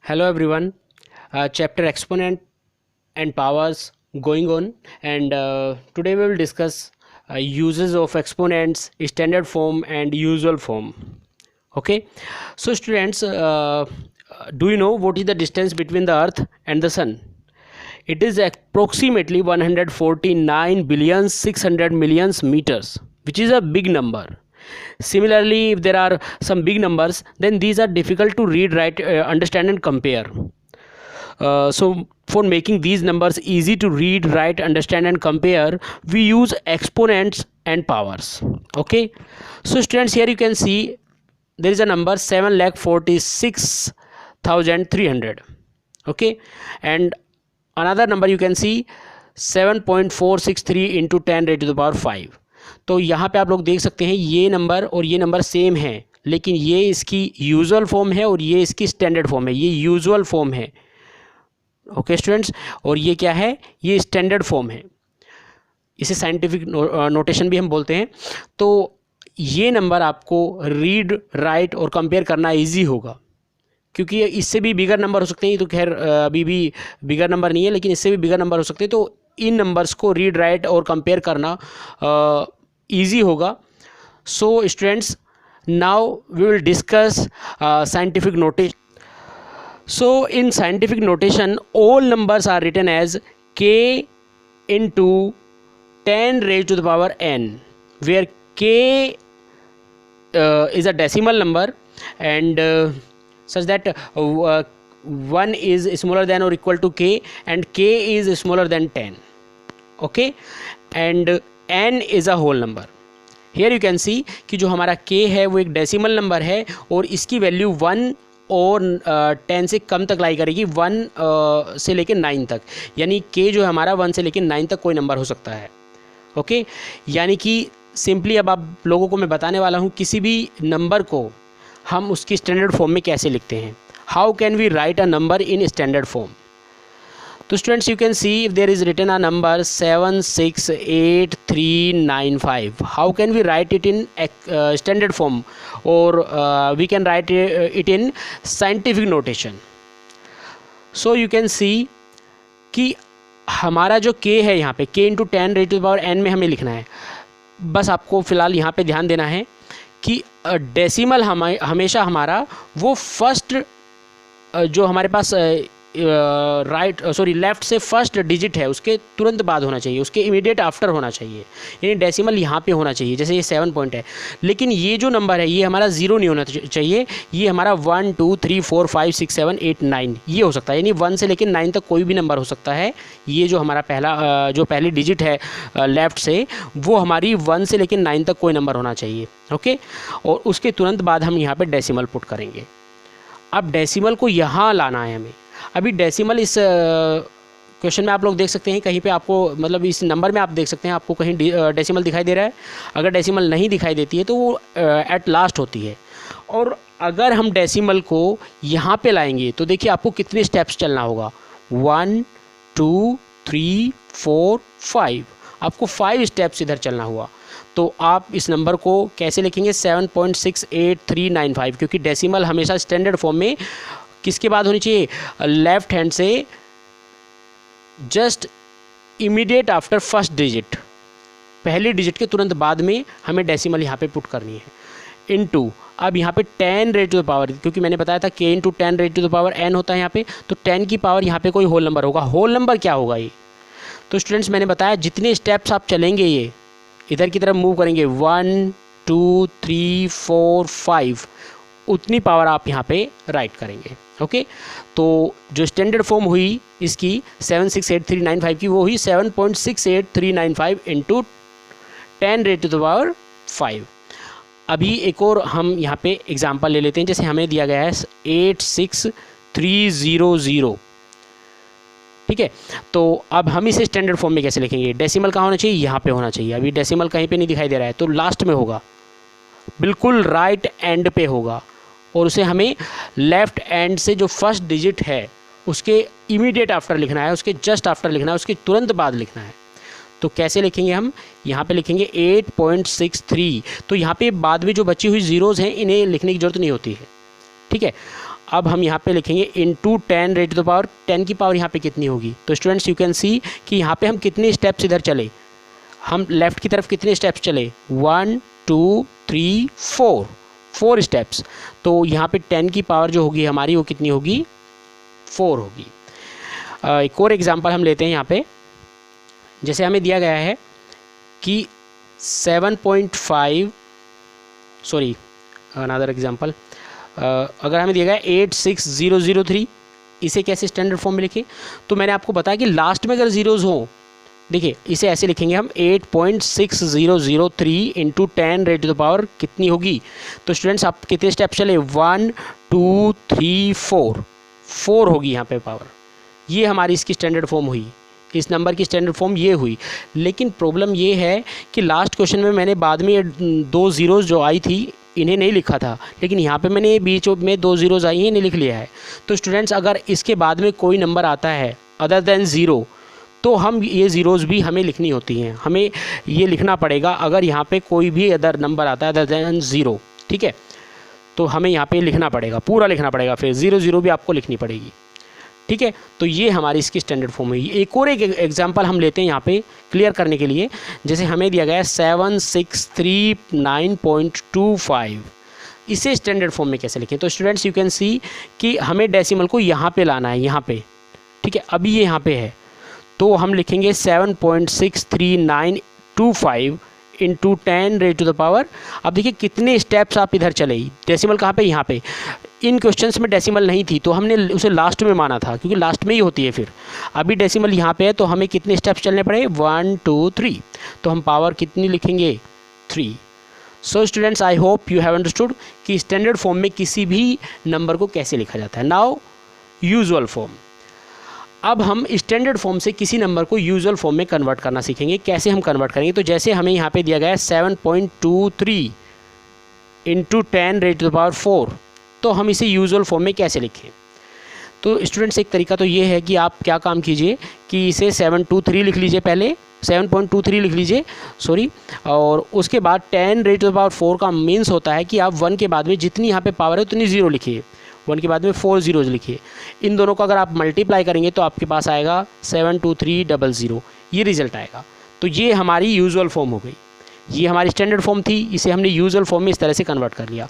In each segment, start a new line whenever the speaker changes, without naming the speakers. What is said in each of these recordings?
Hello everyone. Chapter exponent and powers going on, and today we will discuss uses of exponents, standard form and usual form. Okay, so students, do you know what is the distance between the earth and the sun? It is approximately 149 billion 600 millions meters, which is a big number. Similarly, if there are some big numbers, then these are difficult to read, write, understand and compare. So for making these numbers easy to read, write, understand and compare, we use exponents and powers. Okay, so students, here you can see there is a number 7,46,300. Okay, and another number you can see 7.463 into 10 raised to the power 5. तो यहाँ पे आप लोग देख सकते हैं ये number और ये नंबर सेम है, लेकिन ये इसकी यूजुअल फॉर्म है और ये इसकी स्टैंडर्ड फॉर्म है. ये यूजुअल फॉर्म है. ओके स्टूडेंट्स, और ये क्या है? ये स्टैंडर्ड फॉर्म है. इसे साइंटिफिक नोटेशन भी हम बोलते हैं. तो ये नंबर आपको रीड, राइट और कंपेयर करना इजी होगा, क्योंकि इससे भी बिगर नंबर हो सकते हैं. तो खैर अभी भी बिगर नंबर नहीं है, लेकिन इससे भी बिगर नंबर हो सकते हैं. तो इन नंबर्स को रीड, राइट और कंपेयर करना ईजी होगा. So students, now we will discuss scientific notation. So in scientific notation, all numbers are written as k into 10 raised to the power n, where k is a decimal number, and such that 1 is smaller than or equal to k and k is smaller than 10. Okay, and n is a whole number. Here you can see कि जो हमारा k है वो एक decimal number है और इसकी value 1 और 10 से कम तक लाई करेगी. 1 से लेकर 9 तक, यानी k जो है हमारा 1 से लेकर 9 तक कोई नंबर हो सकता है. ओके, यानी कि सिंपली अब आप लोगों को मैं बताने वाला हूँ किसी भी नंबर को हम उसकी स्टैंडर्ड फॉर्म में कैसे लिखते हैं. How can we write a number in standard form. तो students, you can see if there is written a number 768,395. How can we write it in standard form, और we can write it in scientific notation. So you can see कि हमारा जो k है यहाँ पे k into 10 raise to the power n में हमें लिखना है. बस आपको फ़िलहाल यहाँ पे ध्यान देना है कि डेसिमल हमेशा हमारा वो फर्स्ट जो हमारे पास लेफ़्ट से फर्स्ट डिजिट है उसके तुरंत बाद होना चाहिए, उसके इमीडिएट आफ्टर होना चाहिए. यानी डेसिमल यहाँ पे होना चाहिए. जैसे ये 7 पॉइंट है, लेकिन ये जो नंबर है ये हमारा 0 नहीं होना चाहिए. ये हमारा 1 2 3 4 5 6 7 8 9 ये हो सकता है. यानी 1 से लेकर 9 तक कोई भी नंबर हो सकता है. ये जो हमारा पहली डिजिट है लेफ़्ट से, वो हमारी 1 से लेकर 9 तक कोई नंबर होना चाहिए. ओके, और उसके तुरंत बाद हम यहाँ पर डेसिमल पुट करेंगे. अब डेसिमल को यहाँ लाना है हमें. अभी डेसिमल इस क्वेश्चन में आप लोग देख सकते हैं, कहीं पे आपको मतलब इस नंबर में आप देख सकते हैं आपको कहीं डेसिमल दिखाई दे रहा है. अगर डेसिमल नहीं दिखाई देती है तो वो एट लास्ट होती है. और अगर हम डेसिमल को यहाँ पे लाएंगे तो देखिए आपको कितने स्टेप्स चलना होगा. 1 2 3 4 5. आपको 5 स्टेप्स इधर चलना हुआ. तो आप इस नंबर को कैसे लिखेंगे? 7.68395, क्योंकि डेसिमल हमेशा स्टैंडर्ड फॉर्म में किसके बाद होनी चाहिए? लेफ्ट हैंड से just immediate after first digit, पहली डिजिट के तुरंत बाद में हमें डेसिमल यहाँ पे पुट करनी है. इनटू, अब यहाँ पे 10 रेज़ टू द पावर, क्योंकि मैंने बताया था k into 10 raise to the power n होता है यहाँ पे, तो 10 की पावर यहाँ पे कोई होल नंबर होगा. होल नंबर क्या होगा ये? तो स्टूडेंट्स, मैंने बताया जितने स्टेप्स आप चलेंगे ये इधर की तरफ मूव करेंगे 1 2 3 4 5, उतनी पावर आप यहाँ पे राइट करेंगे. ओके, तो जो स्टैंडर्ड फॉर्म हुई इसकी 768,395 की, वो हुई 7.68395 into 10 raise to the power 5. अभी एक और हम यहाँ पे एग्जांपल ले लेते हैं. जैसे हमें दिया गया है 86300. ठीक है, तो अब हम इसे स्टैंडर्ड फॉर्म में कैसे लिखेंगे? डेसिमल कहाँ होना चाहिए? यहाँ पे होना चाहिए. अभी डेसिमल कहीं पे नहीं दिखाई दे रहा है, तो लास्ट में होगा, बिल्कुल राइट एंड पे होगा. और उसे हमें लेफ़्ट एंड से जो फर्स्ट डिजिट है उसके इमीडिएट आफ्टर लिखना है, उसके जस्ट आफ्टर लिखना है, उसके तुरंत बाद लिखना है. तो कैसे लिखेंगे हम? यहाँ पे लिखेंगे 8.63. तो यहाँ पे बाद में जो बची हुई ज़ीरोज़ हैं इन्हें लिखने की ज़रूरत नहीं होती है. ठीक है, अब हम यहाँ पे लिखेंगे into 10 raise to the power 10 की पावर यहाँ पे कितनी होगी। तो स्टूडेंट्स यू कैन सी कि यहाँ पे हम कितने स्टेप्स इधर चले, हम लेफ़्ट की तरफ कितने स्टेप्स चले, 1 2 3 4 स्टेप्स। तो यहाँ पे 10 की पावर जो होगी हमारी वो कितनी होगी, 4 होगी। एक और एग्जांपल हम लेते हैं यहाँ पे, जैसे हमें दिया गया है कि 7.5 सॉरी अनदर एग्जांपल, अगर हमें दिया गया 86003, इसे कैसे स्टैंडर्ड फॉर्म में लिखें। तो मैंने आपको बताया कि लास्ट में अगर ज़ीरोज़ हों, देखिए इसे ऐसे लिखेंगे हम 8.6003 into 10 raise to the power कितनी होगी। तो स्टूडेंट्स आप कितने स्टेप चले, 1 2 3 4 होगी यहाँ पे पावर। ये हमारी इसकी स्टैंडर्ड फॉर्म हुई, इस नंबर की स्टैंडर्ड फॉर्म ये हुई। लेकिन प्रॉब्लम ये है कि लास्ट क्वेश्चन में मैंने बाद में 2 ज़ीरोज़ जो आई थी इन्हें नहीं लिखा था, लेकिन यहाँ पे मैंने बीच में 2 ज़ीरोज़ आई हैं इन्हें लिख लिया है। तो स्टूडेंट्स अगर इसके बाद में कोई नंबर आता है अदर देन ज़ीरो, तो हम ये ज़ीरोज़ भी हमें लिखनी होती हैं, हमें ये लिखना पड़ेगा अगर यहाँ पे कोई भी अदर नंबर आता है अदर देन ज़ीरो, ठीक है, तो हमें यहाँ पे लिखना पड़ेगा, पूरा लिखना पड़ेगा, फिर 0 भी आपको लिखनी पड़ेगी, ठीक है। तो ये हमारी इसकी स्टैंडर्ड फॉर्म है। एक और एक एग्जांपल हम लेते हैं यहाँ पे क्लियर करने के लिए, जैसे हमें दिया गया है 7639.25, इसे स्टैंडर्ड फॉर्म में कैसे लिखें। तो स्टूडेंट्स यू कैन सी कि हमें डेसिमल को यहाँ पे लाना है, यहाँ पे, ठीक है, अभी ये यहाँ पे है, तो हम लिखेंगे 7.63925 into 10 raise to the power. अब देखिए कितने स्टेप्स आप इधर चले, डेसिमल कहाँ पे, यहाँ पे। इन क्वेश्चंस में डेसिमल नहीं थी तो हमने उसे लास्ट में माना था, क्योंकि लास्ट में ही होती है। फिर अभी डेसिमल यहाँ पे है तो हमें कितने स्टेप्स चलने पड़े, 1 2 3, तो हम पावर कितनी लिखेंगे, 3। So students I hope you have understood कि स्टैंडर्ड फॉर्म में किसी भी नंबर को कैसे लिखा जाता है। नाउ यूजुअल फॉर्म, अब हम स्टैंडर्ड फॉर्म से किसी नंबर को यूजुअल फॉर्म में कन्वर्ट करना सीखेंगे। कैसे हम कन्वर्ट करेंगे, तो जैसे हमें यहाँ पे दिया गया है 7.23 into 10 raise to the power 4, तो हम इसे यूजुअल फॉर्म में कैसे लिखें। तो स्टूडेंट्स एक तरीका तो ये है कि आप क्या काम कीजिए कि इसे 723 लिख लीजिए, पहले 7.23 लिख लीजिए सॉरी, और उसके बाद 10 रेज़ टू द पावर 4 का मीन्स होता है कि आप 1 के बाद में जितनी यहाँ पे पावर है उतनी ज़ीरो लिखिए, 1 के बाद में 4 ज़ीरोज़ लिखिए। इन दोनों को अगर आप मल्टीप्लाई करेंगे तो आपके पास आएगा 72300, ये रिज़ल्ट आएगा। तो ये हमारी यूजुअल फॉर्म हो गई, ये हमारी स्टैंडर्ड फॉर्म थी, इसे हमने यूजुअल फॉर्म में इस तरह से कन्वर्ट कर लिया।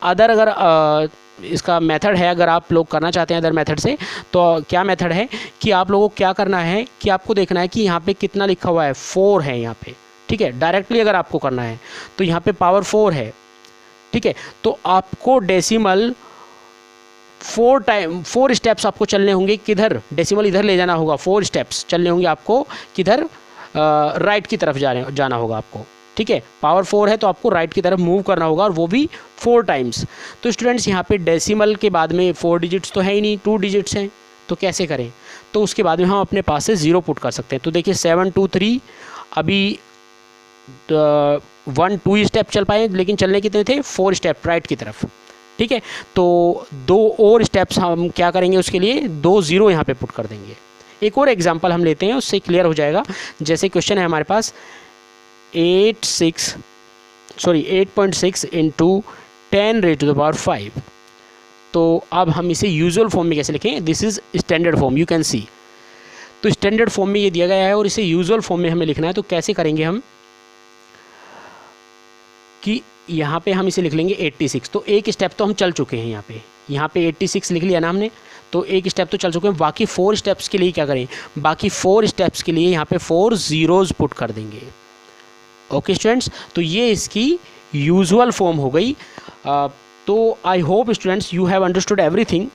अगर इसका मेथड है, अगर आप लोग करना चाहते हैं अदर मेथड से, तो क्या मेथड है कि आप लोगों को क्या करना है कि आपको देखना है कि यहाँ पे कितना लिखा हुआ है, 4 है यहाँ पे, ठीक है। डायरेक्टली अगर आपको करना है तो यहाँ पे पावर 4 है, ठीक है, तो आपको डेसिमल 4 स्टेप्स आपको चलने होंगे, किधर, डेसिमल इधर ले जाना होगा, 4 स्टेप्स चलने होंगे आपको, किधर, राइट की तरफ जाना होगा आपको, ठीक है। पावर 4 है तो आपको राइट की तरफ मूव करना होगा, और वो भी 4 टाइम्स। तो स्टूडेंट्स यहाँ पे डेसिमल के बाद में 4 डिजिट्स तो है ही नहीं, 2 डिजिट्स हैं, तो कैसे करें। तो उसके बाद में हम अपने पास से 0 पुट कर सकते हैं। तो देखिए 723, अभी 1 2 स्टेप चल पाए, लेकिन चलने कितने थे, 4 स्टेप राइट की तरफ, ठीक है। तो 2 और स्टेप्स हम क्या करेंगे, उसके लिए 2 0 यहाँ पे पुट कर देंगे। एक और एग्जांपल हम लेते हैं, उससे क्लियर हो जाएगा। जैसे क्वेश्चन है हमारे पास 8.6 into 10 raise to the power 5, तो अब हम इसे यूजुअल फॉर्म में कैसे लिखें, this is standard form, you can सी। तो स्टैंडर्ड फॉर्म में ये दिया गया है और इसे यूजुअल फॉर्म में हमें लिखना है। तो कैसे करेंगे हम कि यहाँ पे हम इसे लिख लेंगे 86। तो एक स्टेप तो हम चल चुके हैं, यहाँ पे 86 लिख लिया ना हमने, तो एक स्टेप तो चल चुके हैं। बाकी 4 स्टेप्स के लिए क्या करें, बाकी 4 स्टेप्स के लिए यहाँ पे 4 ज़ीरोज़ पुट कर देंगे। ओके स्टूडेंट्स, तो ये इसकी यूजुअल फॉर्म हो गई। तो I hope students you have understood everything.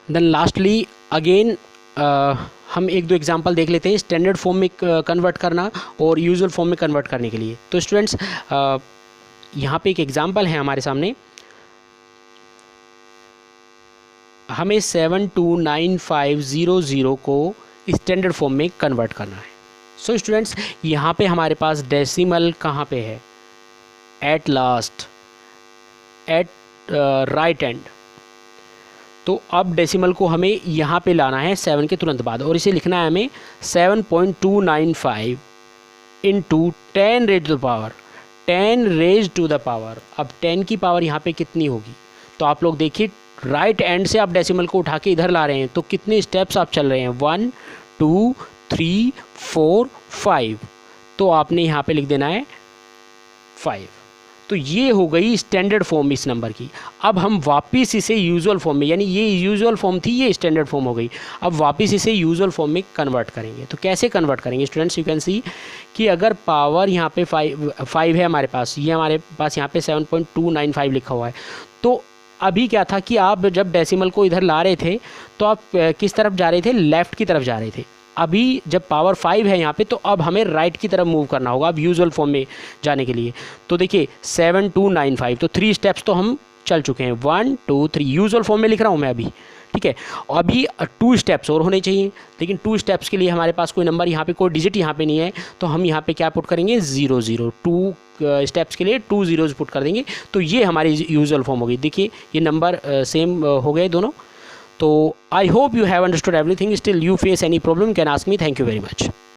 Then lastly again हम 1-2 एग्जांपल देख लेते हैं स्टैंडर्ड फॉर्म में कन्वर्ट करना और यूजुअल फॉर्म में कन्वर्ट करने के लिए। तो स्टूडेंट्स यहाँ पे एक एग्जांपल है हमारे सामने, हमें 729500 को स्टैंडर्ड फॉर्म में कन्वर्ट करना है। सो स्टूडेंट्स यहाँ पे हमारे पास डेसिमल कहाँ पे है, at last, at right end. तो अब डेसिमल को हमें यहाँ पे लाना है 7 के तुरंत बाद, और इसे लिखना है हमें 7.295 into 10 raise to the power 10 raise to the power, अब 10 की पावर यहाँ पे कितनी होगी, तो आप लोग देखिए राइट एंड से आप डेसिमल को उठा के इधर ला रहे हैं, तो कितने स्टेप्स आप चल रहे हैं, 1 2 3 4 5, तो आपने यहाँ पे लिख देना है 5। तो ये हो गई स्टैंडर्ड फॉर्म इस नंबर की। अब हम वापस इसे यूजुअल फॉर्म में, यानी ये यूजुअल फॉर्म थी, ये स्टैंडर्ड फॉर्म हो गई, अब वापस इसे यूजुअल फॉर्म में कन्वर्ट करेंगे। तो कैसे कन्वर्ट करेंगे स्टूडेंट्स, यू कैन सी कि अगर पावर यहाँ पे 5 है हमारे पास, ये हमारे पास यहाँ पे 7.295 लिखा हुआ है, तो अभी क्या था कि आप जब डेसिमल को इधर ला रहे थे तो आप किस तरफ जा रहे थे, लेफ़्ट की तरफ जा रहे थे। अभी जब पावर 5 है यहाँ पे, तो अब हमें राइट की तरफ मूव करना होगा अब यूजुअल फॉर्म में जाने के लिए। तो देखिए 7295, तो 3 स्टेप्स तो हम चल चुके हैं, 1 2 3, यूजुअल फॉर्म में लिख रहा हूँ मैं अभी, ठीक है। अभी 2 स्टेप्स और होने चाहिए, लेकिन 2 स्टेप्स के लिए हमारे पास कोई नंबर यहाँ पे, कोई डिजिट यहाँ पे नहीं है, तो हम यहाँ पे क्या पुट करेंगे, 0 0, 2 स्टेप्स के लिए 2 zeros पुट कर देंगे, तो ये हमारी यूजुअल फॉर्म हो गई। देखिए ये नंबर सेम हो गए दोनों। तो I hope you have understood everything. Still you face any problem, you can ask me. Thank you very much.